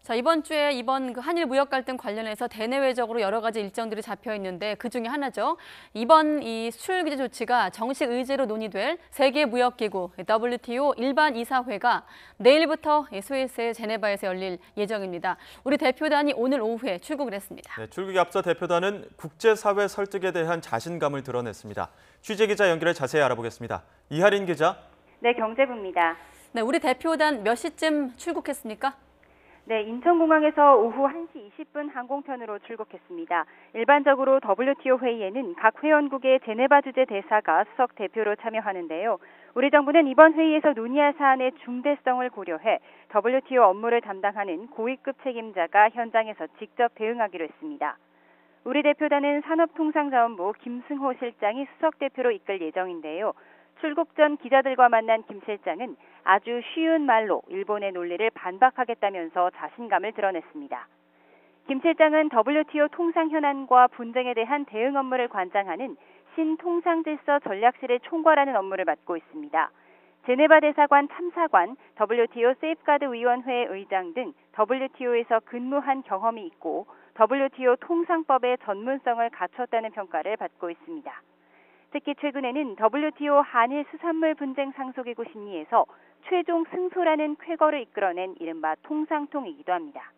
자, 이번 주에 이번 한일 무역 갈등 관련해서 대내외적으로 여러 가지 일정들이 잡혀 있는데 그 중에 하나죠. 이번 이 수출 규제 조치가 정식 의제로 논의될 세계 무역기구 WTO 일반 이사회가 내일부터 스위스의 제네바에서 열릴 예정입니다. 우리 대표단이 오늘 오후에 출국을 했습니다. 네, 출국에 앞서 대표단은 국제사회 설득에 대한 자신감을 드러냈습니다. 취재기자 연결해 자세히 알아보겠습니다. 이하린 기자. 네, 경제부입니다. 네, 우리 대표단 몇 시쯤 출국했습니까? 네, 인천공항에서 오후 1시 20분 항공편으로 출국했습니다. 일반적으로 WTO 회의에는 각 회원국의 제네바 주재 대사가 수석 대표로 참여하는데요. 우리 정부는 이번 회의에서 논의할 사안의 중대성을 고려해 WTO 업무를 담당하는 고위급 책임자가 현장에서 직접 대응하기로 했습니다. 우리 대표단은 산업통상자원부 김승호 실장이 수석 대표로 이끌 예정인데요. 출국 전 기자들과 만난 김 실장은 아주 쉬운 말로 일본의 논리를 반박하겠다면서 자신감을 드러냈습니다. 김 실장은 WTO 통상 현안과 분쟁에 대한 대응 업무를 관장하는 신통상질서 전략실을 총괄하는 업무를 맡고 있습니다. 제네바 대사관 탐사관, WTO 세이프가드 위원회 의장 등 WTO에서 근무한 경험이 있고 WTO 통상법의 전문성을 갖췄다는 평가를 받고 있습니다. 특히 최근에는 WTO 한일 수산물 분쟁 상소기구 심리에서 최종 승소라는 쾌거를 이끌어낸 이른바 통상통이기도 합니다.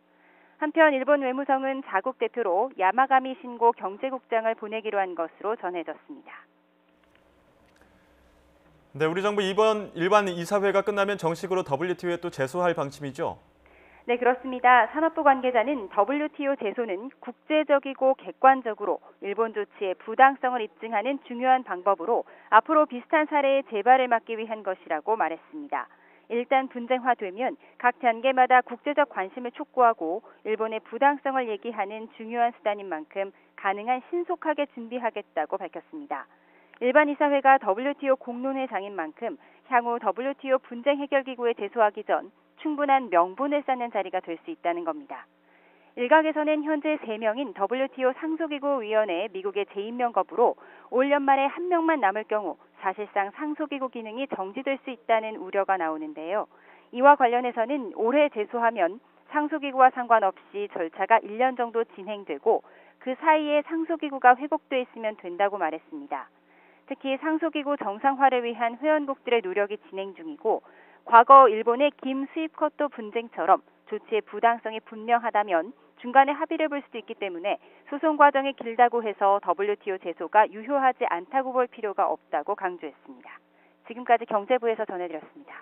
한편 일본 외무성은 자국 대표로 야마가미 신고 경제국장을 보내기로 한 것으로 전해졌습니다. 네, 우리 정부 이번 일반 이사회가 끝나면 정식으로 WTO에 또 제소할 방침이죠? 네, 그렇습니다. 산업부 관계자는 WTO 제소는 국제적이고 객관적으로 일본 조치의 부당성을 입증하는 중요한 방법으로 앞으로 비슷한 사례의 재발을 막기 위한 것이라고 말했습니다. 일단 분쟁화되면 각 단계마다 국제적 관심을 촉구하고 일본의 부당성을 얘기하는 중요한 수단인 만큼 가능한 신속하게 준비하겠다고 밝혔습니다. 일반 이사회가 WTO 공론회장인 만큼 향후 WTO 분쟁 해결 기구에 제소하기 전 충분한 명분을 쌓는 자리가 될 수 있다는 겁니다. 일각에서는 현재 3명인 WTO 상소기구 위원회 미국의 재임명 거부로 올 연말에 1명만 남을 경우 사실상 상소기구 기능이 정지될 수 있다는 우려가 나오는데요. 이와 관련해서는 올해 제소하면 상소기구와 상관없이 절차가 1년 정도 진행되고 그 사이에 상소기구가 회복돼 있으면 된다고 말했습니다. 특히 상소기구 정상화를 위한 회원국들의 노력이 진행 중이고 과거 일본의 김 스위프커토 분쟁처럼 조치의 부당성이 분명하다면 중간에 합의를 볼 수도 있기 때문에 소송 과정이 길다고 해서 WTO 제소가 유효하지 않다고 볼 필요가 없다고 강조했습니다. 지금까지 경제부에서 전해드렸습니다.